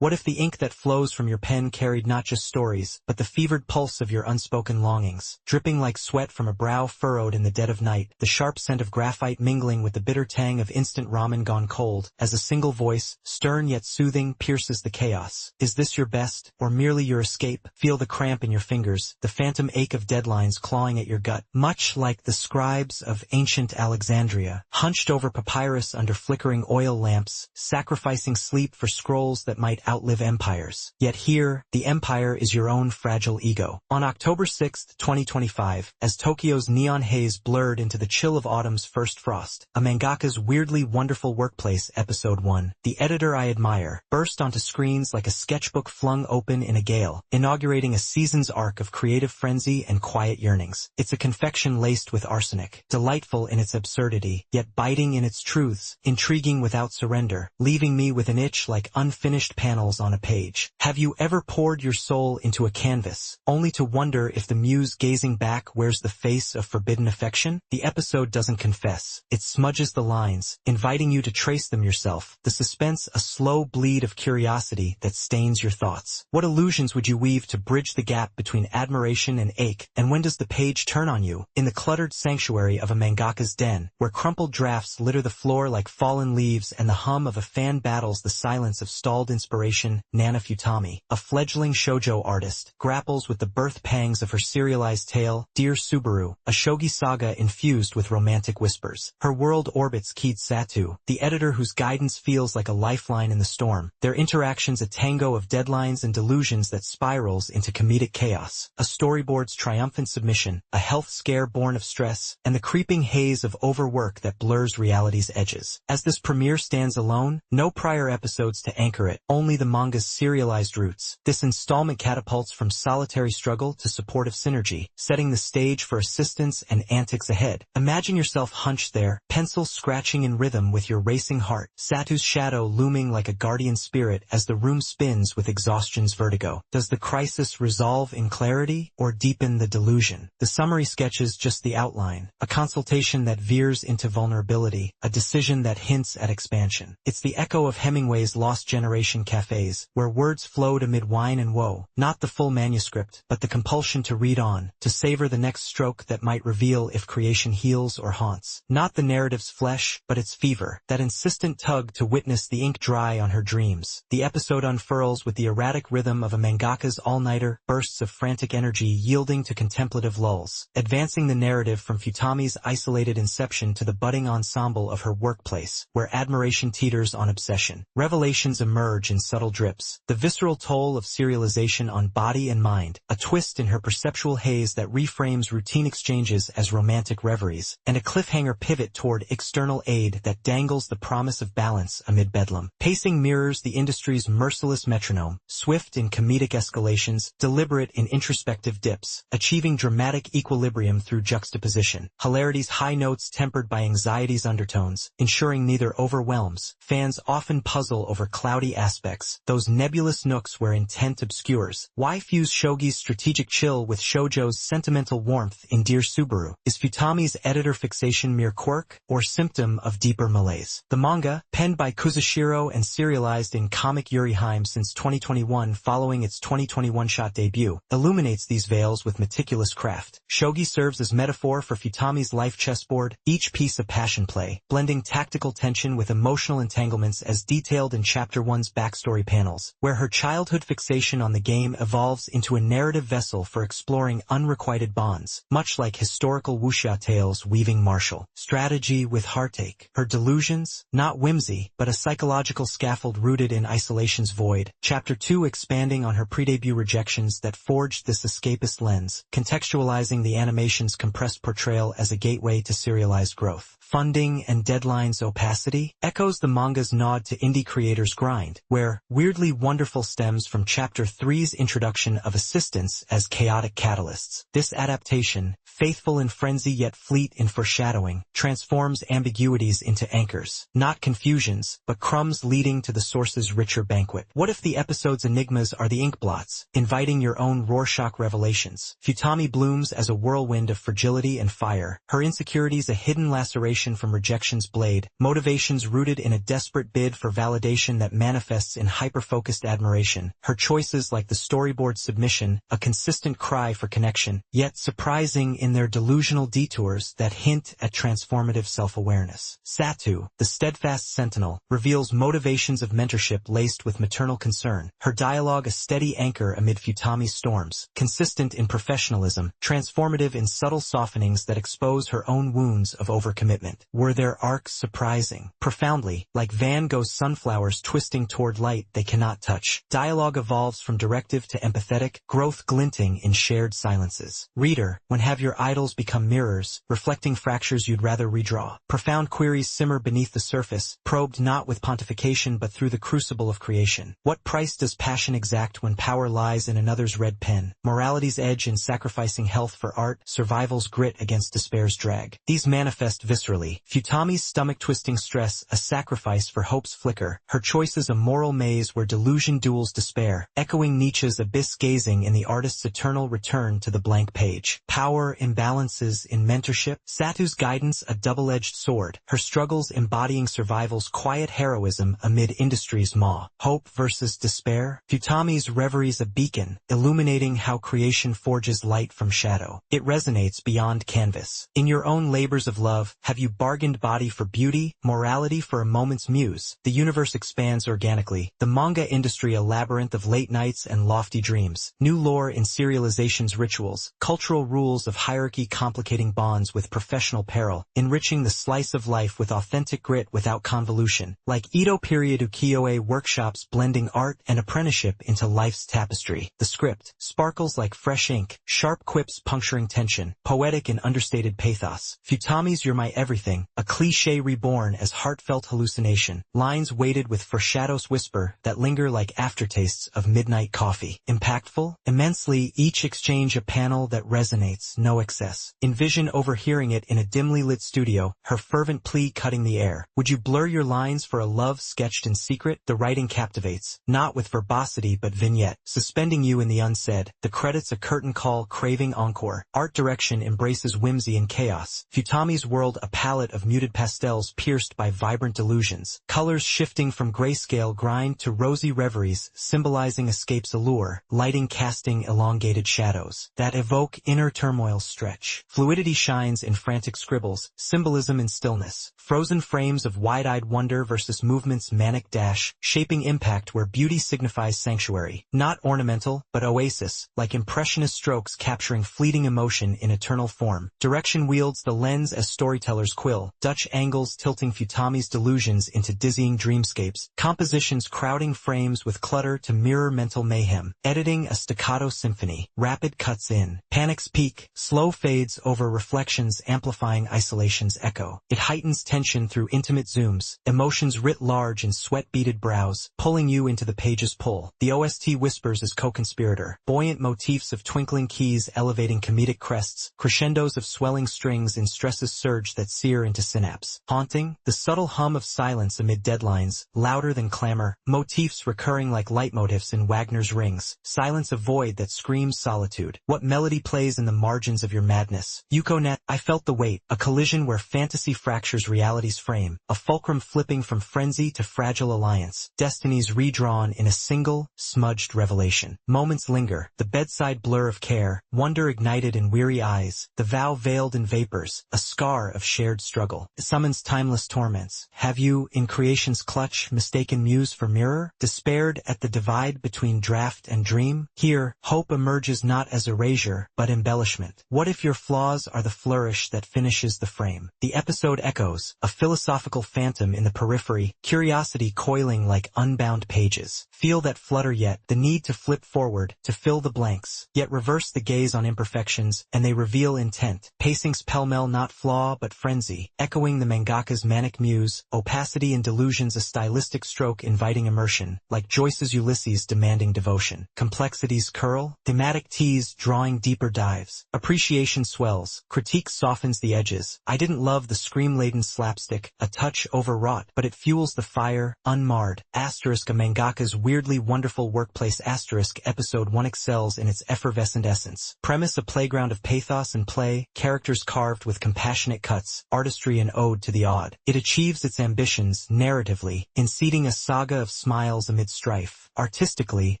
What if the ink that flows from your pen carried not just stories, but the fevered pulse of your unspoken longings, dripping like sweat from a brow furrowed in the dead of night, the sharp scent of graphite mingling with the bitter tang of instant ramen gone cold, as a single voice, stern yet soothing, pierces the chaos. Is this your best, or merely your escape? Feel the cramp in your fingers, the phantom ache of deadlines clawing at your gut, much like the scribes of ancient Alexandria, hunched over papyrus under flickering oil lamps, sacrificing sleep for scrolls that might outlive empires. Yet here, the empire is your own fragile ego. On October 6, 2025, as Tokyo's neon haze blurred into the chill of autumn's first frost, a Mangakas Weirdly Wonderful Workplace Episode 1, The Editor I Admire, burst onto screens like a sketchbook flung open in a gale, inaugurating a season's arc of creative frenzy and quiet yearnings. It's a confection laced with arsenic, delightful in its absurdity, yet biting in its truths, intriguing without surrender, leaving me with an itch like unfinished panels on a page. Have you ever poured your soul into a canvas, only to wonder if the muse gazing back wears the face of forbidden affection? The episode doesn't confess. It smudges the lines, inviting you to trace them yourself, the suspense a slow bleed of curiosity that stains your thoughts. What illusions would you weave to bridge the gap between admiration and ache, and when does the page turn on you? In the cluttered sanctuary of a mangaka's den, where crumpled drafts litter the floor like fallen leaves and the hum of a fan battles the silence of stalled inspiration, Nana Futami, a fledgling shoujo artist, grapples with the birth pangs of her serialized tale, Dear Subaru, a shogi saga infused with romantic whispers. Her world orbits Kitsatu, the editor whose guidance feels like a lifeline in the storm, their interactions a tango of deadlines and delusions that spirals into comedic chaos, a storyboard's triumphant submission, a health scare born of stress, and the creeping haze of overwork that blurs reality's edges. As this premiere stands alone, no prior episodes to anchor it, only the manga's serialized roots. This installment catapults from solitary struggle to supportive synergy, setting the stage for assistance and antics ahead. Imagine yourself hunched there, pencil scratching in rhythm with your racing heart, Satu's shadow looming like a guardian spirit as the room spins with exhaustion's vertigo. Does the crisis resolve in clarity, or deepen the delusion? The summary sketches just the outline, a consultation that veers into vulnerability, a decision that hints at expansion. It's the echo of Hemingway's Lost Generation cafes, where words flowed amid wine and woe, not the full manuscript, but the compulsion to read on, to savor the next stroke that might reveal if creation heals or haunts. Not the narrative's flesh, but its fever, that insistent tug to witness the ink dry on her dreams. The episode unfurls with the erratic rhythm of a mangaka's all-nighter, bursts of frantic energy yielding to contemplative lulls, advancing the narrative from Futami's isolated inception to the budding ensemble of her workplace, where admiration teeters on obsession. Revelations emerge in subtle drips, the visceral toll of serialization on body and mind, a twist in her perceptual haze that reframes routine exchanges as romantic reveries, and a cliffhanger pivot toward external aid that dangles the promise of balance amid bedlam. Pacing mirrors the industry's merciless metronome, swift in comedic escalations, deliberate in introspective dips, achieving dramatic equilibrium through juxtaposition. Hilarity's high notes tempered by anxiety's undertones, ensuring neither overwhelms. Fans often puzzle over cloudy aspects, those nebulous nooks where intent obscures. Why fuse shogi's strategic chill with shoujo's sentimental warmth in Dear Subaru? Is Futami's editor fixation mere quirk, or symptom of deeper malaise? The manga, penned by Kuzushiro and serialized in Comic Yuriheim since 2021 following its 2021 shot debut, illuminates these veils with meticulous craft. Shogi serves as metaphor for Futami's life chessboard, each piece a passion play, blending tactical tension with emotional entanglements as detailed in Chapter 1's backstory panels, where her childhood fixation on the game evolves into a narrative vessel for exploring unrequited bonds, much like historical wuxia tales weaving martial strategy with heartache. Her delusions, not whimsy, but a psychological scaffold rooted in isolation's void. Chapter 2 expanding on her pre-debut rejections that forged this escapist lens, contextualizing the animation's compressed portrayal as a gateway to serialized growth. Funding and deadlines opacity echoes the manga's nod to indie creators' grind, where Weirdly Wonderful stems from Chapter 3's introduction of assistants as chaotic catalysts. This adaptation, faithful in frenzy yet fleet in foreshadowing, transforms ambiguities into anchors, not confusions, but crumbs leading to the source's richer banquet. What if the episode's enigmas are the ink blots, inviting your own Rorschach revelations? Futami blooms as a whirlwind of fragility and fire, her insecurities a hidden laceration from rejection's blade, motivations rooted in a desperate bid for validation that manifests in and hyper-focused admiration, her choices like the storyboard submission, a consistent cry for connection, yet surprising in their delusional detours that hint at transformative self-awareness. Satu, the steadfast sentinel, reveals motivations of mentorship laced with maternal concern, her dialogue a steady anchor amid Futami's storms, consistent in professionalism, transformative in subtle softenings that expose her own wounds of overcommitment. Were their arcs surprising? Profoundly, like Van Gogh's sunflowers twisting toward light they cannot touch. Dialogue evolves from directive to empathetic, growth glinting in shared silences. Reader, when have your idols become mirrors, reflecting fractures you'd rather redraw? Profound queries simmer beneath the surface, probed not with pontification but through the crucible of creation. What price does passion exact when power lies in another's red pen? Morality's edge in sacrificing health for art, survival's grit against despair's drag. These manifest viscerally. Futami's stomach-twisting stress, a sacrifice for hope's flicker, her choices a moral maze where delusion duels despair, echoing Nietzsche's abyss-gazing in the artist's eternal return to the blank page. Power imbalances in mentorship, Satu's guidance a double-edged sword, her struggles embodying survival's quiet heroism amid industry's maw. Hope versus despair, Futami's reveries a beacon, illuminating how creation forges light from shadow. It resonates beyond canvas. In your own labors of love, have you bargained body for beauty, morality for a moment's muse? The universe expands organically, the manga industry a labyrinth of late nights and lofty dreams, new lore in serialization's rituals, cultural rules of hierarchy complicating bonds with professional peril, enriching the slice of life with authentic grit without convolution, like Edo period ukiyo-e workshops blending art and apprenticeship into life's tapestry. The script sparkles like fresh ink, sharp quips puncturing tension, poetic and understated pathos. Futami's You're My Everything, a cliché reborn as heartfelt hallucination, lines weighted with foreshadows whisper that linger like aftertastes of midnight coffee. Impactful, immensely, each exchange a panel that resonates, no excess. Envision overhearing it in a dimly lit studio, her fervent plea cutting the air. Would you blur your lines for a love sketched in secret? The writing captivates, not with verbosity but vignette, suspending you in the unsaid. The credits a curtain call craving encore. Art direction embraces whimsy and chaos. Futami's world a palette of muted pastels pierced by vibrant delusions. Colors shifting from grayscale grind to rosy reveries, symbolizing escape's allure. Lighting casting elongated shadows that evoke inner turmoil's stretch. Fluidity shines in frantic scribbles, symbolism in stillness. Frozen frames of wide-eyed wonder versus movement's manic dash, shaping impact where beauty signifies sanctuary. Not ornamental, but oasis, like impressionist strokes capturing fleeting emotion in eternal form. Direction wields the lens as storyteller's quill, Dutch angles tilting Futami's delusions into dizzying dreamscapes, compositions crowding frames with clutter to mirror mental mayhem. Editing a staccato symphony, rapid cuts in, panic's peak, slow fades over reflections amplifying isolation's echo. It heightens tension through intimate zooms, emotions writ large in sweat-beaded brows, pulling you into the page's pull. The OST whispers as co-conspirator, buoyant motifs of twinkling keys elevating comedic crests, crescendos of swelling strings in stresses surge that sear into synapse. Haunting, the subtle hum of silence amid deadlines, louder than clamor, motifs recurring like leitmotifs in Wagner's Rings, silence a void that screams solitude. What melody plays in the margins of your madness? Yukonet, I felt the weight, a collision where fantasy fractures reality's frame, a fulcrum flipping from frenzy to fragile alliance, destinies redrawn in a single, smudged revelation. Moments linger, the bedside blur of care, wonder ignited in weary eyes, the vow veiled in vapors, a scar of shared struggle. It summons timeless torments. Have you, in creation's clutch, mistaken muse for mirror? Despaired at the divide between draft and dream? Here, hope emerges not as erasure, but embellishment. What if your flaws are the flourish that finishes the frame? The episode echoes, a philosophical phantom in the periphery, curiosity coiling like unbound pages. Feel that flutter yet, the need to flip forward, to fill the blanks, yet reverse the gaze on imperfections, and they reveal intent. Pacing's pell-mell not flaw but frenzy, echoing the mangaka's manic muse, opacity and delusions a stylistic stroke inviting immersion, like Joyce's Ulysses demanding devotion. Complexities curl, thematic tease drawing deeper dives. Appreciation swells, critique softens the edges. I didn't love the scream-laden slapstick, a touch overwrought, but it fuels the fire, unmarred. Asterisk a mangaka's weirdly wonderful workplace asterisk episode 1 excels in its effervescent essence. Premise a playground of pathos and play, characters carved with compassionate artistry an ode to the odd. It achieves its ambitions, narratively, in seeding a saga of smiles amid strife, artistically,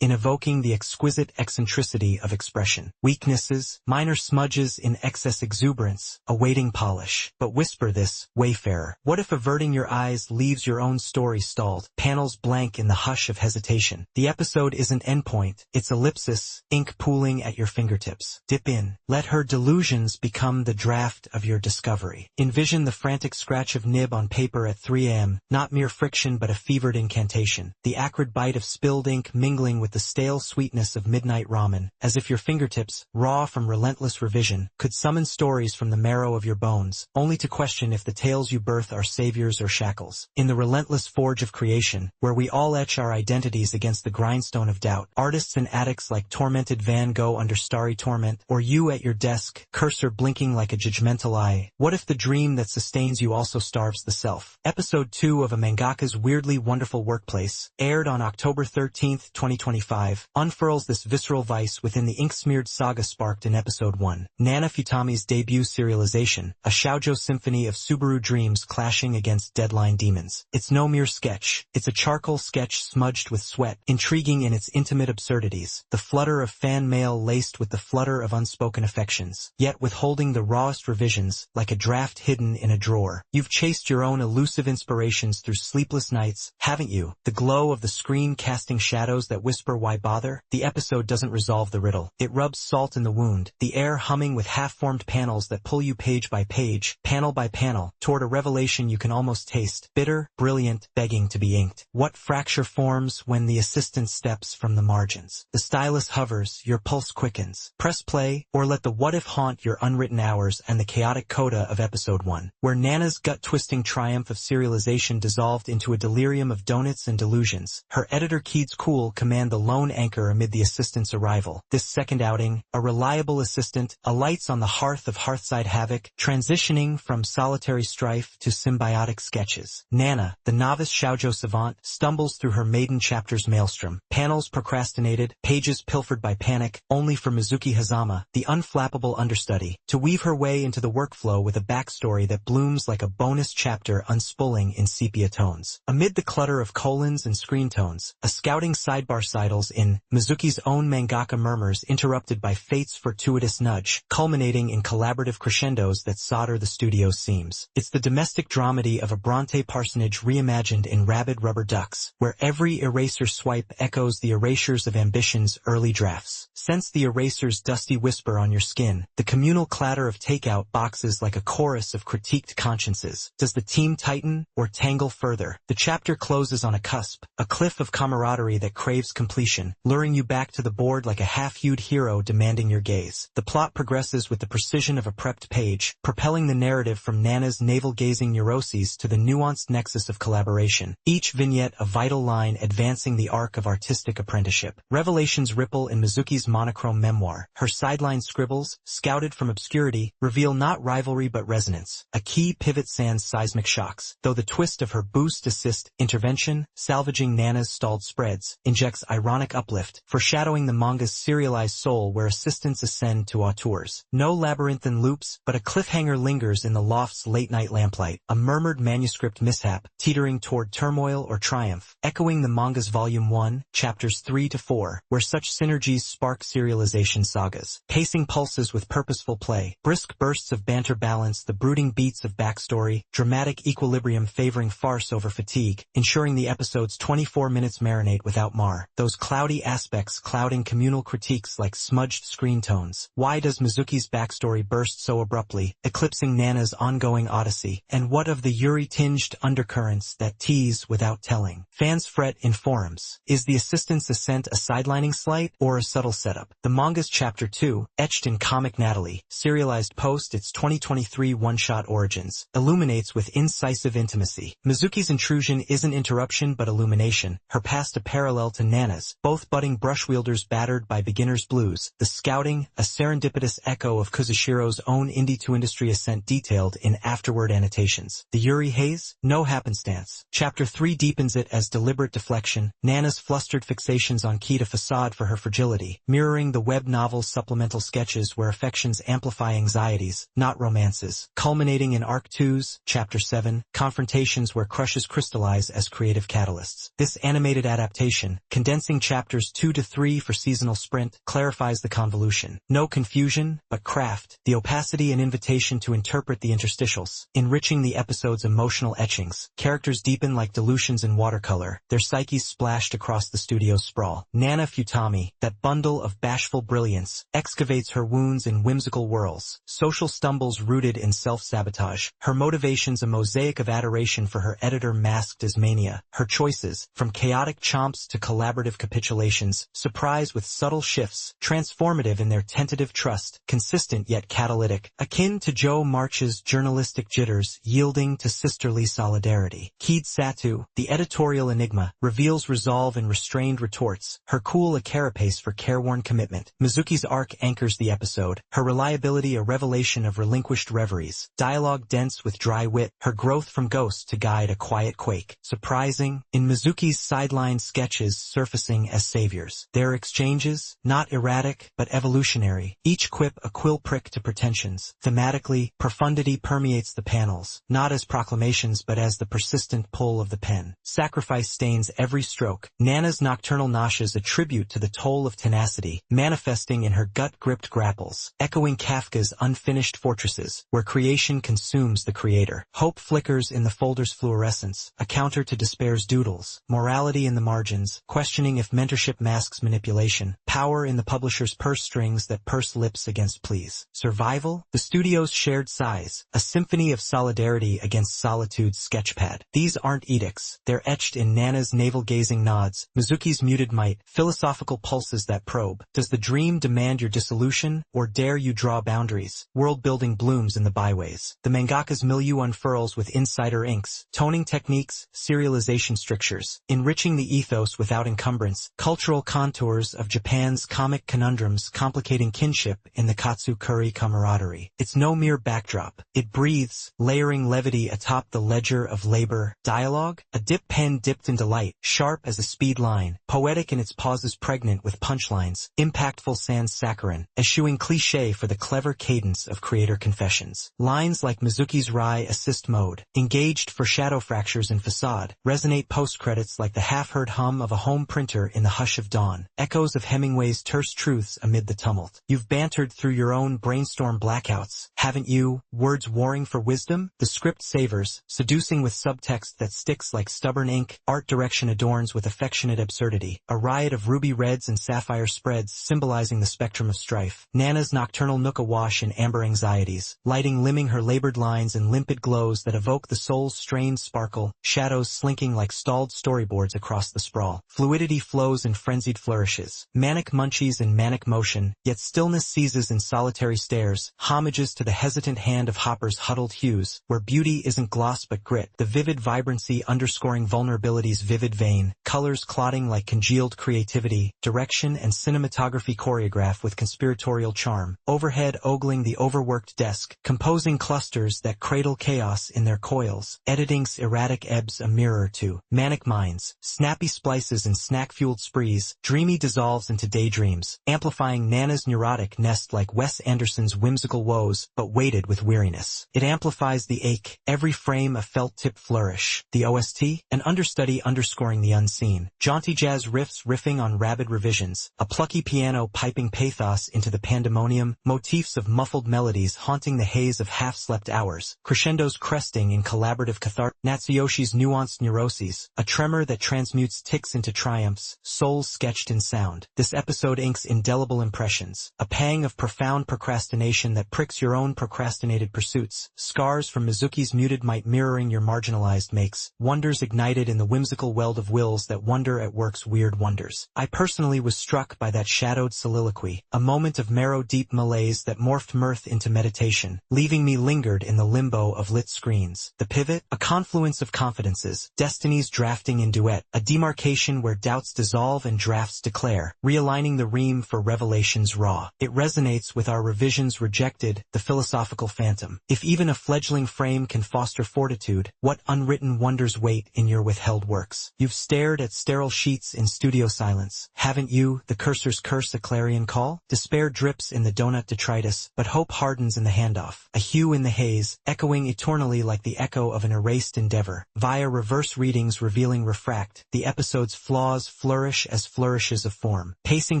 in evoking the exquisite eccentricity of expression. Weaknesses, minor smudges in excess exuberance, awaiting polish. But whisper this, wayfarer. What if averting your eyes leaves your own story stalled, panels blank in the hush of hesitation? The episode isn't endpoint, it's ellipsis, ink pooling at your fingertips. Dip in. Let her delusions become the draft of your discovery. Envision the frantic scratch of nib on paper at 3 a.m., not mere friction but a fevered incantation. The acrid bite of spilled ink mingling with the stale sweetness of midnight ramen, as if your fingertips, raw from relentless revision, could summon stories from the marrow of your bones, only to question if the tales you birth are saviors or shackles. In the relentless forge of creation, where we all etch our identities against the grindstone of doubt, artists and addicts like tormented Van Gogh under starry torment, or you at your desk, cursor blinking like a judgmental eye. What if the dream that sustains you also starves the self? Episode 2 of A Mangaka's Weirdly Wonderful Workplace, aired on October 13, 2025, unfurls this visceral vice within the ink-smeared saga sparked in Episode 1. Nana Futami's debut serialization, a shoujo symphony of Subaru dreams clashing against deadline demons. It's no mere sketch. It's a charcoal sketch smudged with sweat, intriguing in its intimate absurdities, the flutter of fan mail laced with the flutter of unspoken affections, yet withholding the rawest revisions, like a draft hidden in a drawer. You've chased your own elusive inspirations through sleepless nights, haven't you? The glow of the screen casting shadows that whisper why bother? The episode doesn't resolve the riddle. It rubs salt in the wound, the air humming with half-formed panels that pull you page by page, panel by panel, toward a revelation you can almost taste, bitter, brilliant, begging to be inked. What fracture forms when the assistant steps from the margins? The stylus hovers, your pulse quickens. Press play, or let the what-if haunt your unwritten hours and the chaotic coda of Episode 1, where Nana's gut-twisting triumph of serialization dissolved into a delirium of donuts and delusions. Her editor Keats Cool command the lone anchor amid the assistant's arrival. This second outing, a reliable assistant, alights on the hearth of hearthside havoc, transitioning from solitary strife to symbiotic sketches. Nana, the novice shoujo savant, stumbles through her maiden chapter's maelstrom. Panels procrastinated, pages pilfered by panic, only for Mizuki Hazama, the unflappable understudy, to weave her way into the workflow with a backstory that blooms like a bonus chapter unspooling in sepia tones. Amid the clutter of colons and screen tones, a scouting sidebar sidles in Mizuki's own mangaka murmurs interrupted by fate's fortuitous nudge, culminating in collaborative crescendos that solder the studio's seams. It's the domestic dramedy of a Bronte parsonage reimagined in rabid rubber ducks, where every eraser swipe echoes the erasures of ambition's early drafts. Sense the eraser's dusty whisper on your skin, the communal clatter of takeout boxes like a chorus of critiqued consciences. Does the team tighten or tangle further? The chapter closes on a cusp, a cliff of camaraderie that craves completion, luring you back to the board like a half-hued hero demanding your gaze. The plot progresses with the precision of a prepped page, propelling the narrative from Nana's navel-gazing neuroses to the nuanced nexus of collaboration. Each vignette a vital line advancing the arc of artistic apprenticeship. Revelations ripple in Mizuki's monochrome memoir. Her sideline scribbles, scouted from obscurity, reveal not rivalry but resonance. A key pivot sans seismic shocks, though the twist of her boost-assist intervention, salvaging Nana's stalled spreads, injects ironic uplift, foreshadowing the manga's serialized soul where assistants ascend to auteurs. No labyrinthine loops, but a cliffhanger lingers in the loft's late-night lamplight, a murmured manuscript mishap, teetering toward turmoil or triumph, echoing the manga's Volume 1, Chapters 3 to 4, where such synergies spark serialization sagas. Pacing pulses with purposeful play, brisk bursts of banter balance the brooding beats of backstory, dramatic equilibrium favoring farce over fatigue, ensuring the episode's 24 minutes marinate without mar. Those cloudy aspects clouding communal critiques like smudged screen tones. Why does Mizuki's backstory burst so abruptly, eclipsing Nana's ongoing odyssey? And what of the Yuri-tinged undercurrents that tease without telling? Fans fret in forums. Is the assistant's ascent a sidelining slight or a subtle setup? The manga's Chapter 2, etched in Comic Natalie, serialized post its 2023 one-shot origins, illuminates with incisive intimacy. Mizuki's intrusion isn't interruption but illumination, her past a parallel to Nana's, both budding brushwielders battered by beginner's blues, the scouting, a serendipitous echo of Kuzushiro's own indie-to-industry ascent detailed in afterward annotations. The Yuri haze? No happenstance. Chapter 3 deepens it as deliberate deflection, Nana's flustered fixations on Kita facade for her fragility, mirroring the web novel's supplemental sketches where affections amplify anxieties, not romances, culminating in Arc 2's, Chapter 7, confrontations where crushes crystallize as creative catalysts. stylists. This animated adaptation, condensing chapters 2 to 3 for seasonal sprint, clarifies the convolution. No confusion, but craft, the opacity and invitation to interpret the interstitials, enriching the episode's emotional etchings. Characters deepen like dilutions in watercolor, their psyches splashed across the studio's sprawl. Nana Futami, that bundle of bashful brilliance, excavates her wounds in whimsical whirls, social stumbles rooted in self-sabotage, her motivations a mosaic of adoration for her editor masked as mania, her choices, from chaotic chomps to collaborative capitulations, surprise with subtle shifts, transformative in their tentative trust, consistent yet catalytic, akin to Joe March's journalistic jitters yielding to sisterly solidarity. Keed Satu, the editorial enigma, reveals resolve in restrained retorts, her cool a carapace for careworn commitment. Mizuki's arc anchors the episode, her reliability a revelation of relinquished reveries, dialogue dense with dry wit, her growth from ghost to guide a quiet quake. Surprising, in Mizuki's sideline sketches surfacing as saviors. Their exchanges, not erratic, but evolutionary, each quip a quill prick to pretensions. Thematically, profundity permeates the panels, not as proclamations but as the persistent pull of the pen. Sacrifice stains every stroke. Nana's nocturnal noshes a tribute to the toll of tenacity, manifesting in her gut-gripped grapples, echoing Kafka's unfinished fortresses, where creation consumes the creator. Hope flickers in the folder's fluorescence, a counter to despair's doodles, morality in the margins, questioning if mentorship masks manipulation, power in the publisher's purse strings that purse lips against pleas. Survival, the studio's shared sighs, a symphony of solidarity against solitude's sketchpad. These aren't edicts, they're etched in Nana's navel-gazing nods, Mizuki's muted might, philosophical pulses that probe. Does the dream demand your dissolution, or dare you draw boundaries? World-building blooms in the byways. The mangaka's milieu unfurls with insider inks, toning techniques, serialization strictures, enriching the ethos without encumbrance, cultural contours of Japan's comic conundrums complicating kinship in the Katsukuri camaraderie. It's no mere backdrop. It breathes, layering levity atop the ledger of labor. Dialogue, a dip pen dipped in delight, sharp as a speed line, poetic in its pauses pregnant with punchlines, impactful sans saccharine, eschewing cliché for the clever cadence of creator confessions. Lines like Mizuki's Rai assist mode, engaged for shadow fractures in facade, resonate post-credits like the half-heard hum of a home printer in the hush of dawn, echoes of Hemingway's terse truths amid the tumult. You've bantered through your own brainstorm blackouts, haven't you? Words warring for wisdom? The script savors, seducing with subtext that sticks like stubborn ink, art direction adorns with affectionate absurdity, a riot of ruby reds and sapphire spreads symbolizing the spectrum of strife. Nana's nocturnal nook awash in amber anxieties, lighting limbing her labored lines in limpid glows that evoke the soul's strained sparkle, shadows slinking like stalled storyboards across the sprawl. Fluidity flows in frenzied flourishes, manic munchies in manic motion, yet stillness seizes in solitary stares, homages to the hesitant hand of Hopper's huddled hues, where beauty isn't gloss but grit, the vivid vibrancy underscoring vulnerability's vivid vein, colors clotting like congealed creativity, direction and cinematography choreograph with conspiratorial charm, overhead ogling the overworked desk, composing clusters that cradle chaos in their coils, editing's erratic ebbs a mirror to manic minds, snappy splices and snack-fueled sprees, dreamy dissolves into daydreams, amplifying Nana's neurotic nest like Wes Anderson's whimsical woes, but weighted with weariness. It amplifies the ache, every frame a felt-tip flourish. The OST, an understudy underscoring the unseen, jaunty jazz riffs riffing on rabid revisions, a plucky piano piping pathos into the pandemonium, motifs of muffled melodies haunting the haze of half-slept hours, crescendos cresting in collaborative catharsis, Natsuyoshi's nuanced neuroses, a tremor that transmutes tics into triumphs, souls sketched in sound. This episode inks indelible impressions, a pang of profound procrastination that pricks your own procrastinated pursuits, scars from Mizuki's muted might mirroring your marginalized makes, wonders ignited in the whimsical weld of wills that wonder at work's weird wonders. I personally was struck by that shadowed soliloquy, a moment of marrow-deep malaise that morphed mirth into meditation, leaving me lingered in the limbo of lit screens. The pivot, a confluence of confidences, destinies drafting in duet, a demarcation where doubts dissolve and drafts declare, realigning the ream for revelations raw. It resonates with our revisions rejected, the philosophical phantom. If even a fledgling frame can foster fortitude, what unwritten wonders wait in your withheld works? You've stared at sterile sheets in studio silence, haven't you? The cursor's curse a clarion call? Despair drips in the donut detritus, but hope hardens in the handoff. A hue in the haze, echoing eternally like the echo of an erased endeavor. Via reverse readings revealing refract, the episode's flaws flourish as flourishes of form. Pacing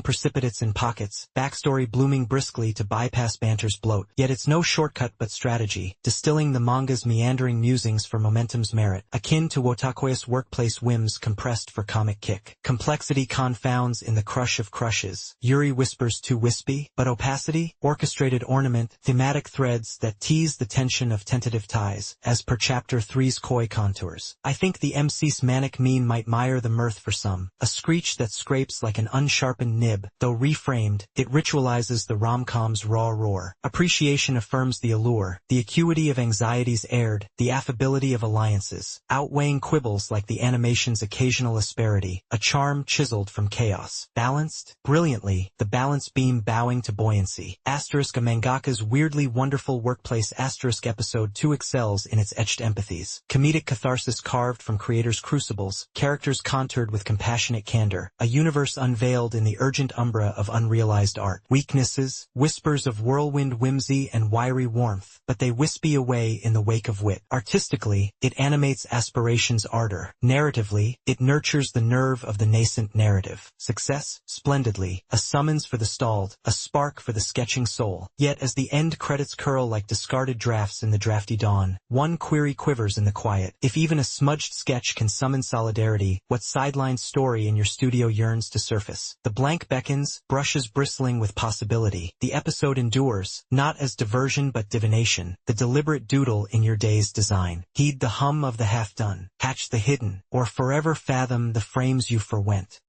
precipitates in pockets, backstory blooming briskly to bypass banter's bloat. Yet it's no shortcut but strategy, distilling the manga's meandering musings for momentum's merit, akin to Wotakoya's workplace whims compressed for comic kick. Complexity confounds in the crush of crushes. Yuri whispers too wispy, but opacity, orchestrated ornament, thematic threads that tease the tension of tentative ties, as per Chapter 3's coy contours. I think the MC's manic mean might mire the mirth for some, a screech that scrapes like an unsharpened nib, though reframed, it ritualizes the rom-com's raw roar. Appreciation affirms the allure, the acuity of anxieties aired, the affability of alliances, outweighing quibbles like the animation's occasional asperity, a charm chiseled from chaos. Balanced? Brilliantly, the balance beam bowing to buoyancy. Asterisk a Mangakas Weirdly Wonderful Workplace asterisk episode 2 excels in its etched empathies. Comedic catharsis carved from creators' crucibles, characters contoured with compassionate candor, a universe unveiled in the urgent umbra of unrealized art. Weaknesses? Whispers of whirlwind whimsy and wiry warmth, but they wispy away in the wake of wit. Artistically, it animates aspiration's ardor. Narratively, it nurtures the nerve of the nascent narrative. Success? Splendidly, a summons for the stalled, a spark for the sketching soul. Yet as the end credits curl like discarded drafts in the drafty dawn, one query quivers in the quiet. If even a smudged sketch can summon solidarity, what sideline story in your studio yearns to surface? The blank beckons, brushes bristling with possibility. The episode endures, not as diversion but divination, the deliberate doodle in your day's design. Heed the hum of the half-done, hatch the hidden, or forever fathom the frames you forwent.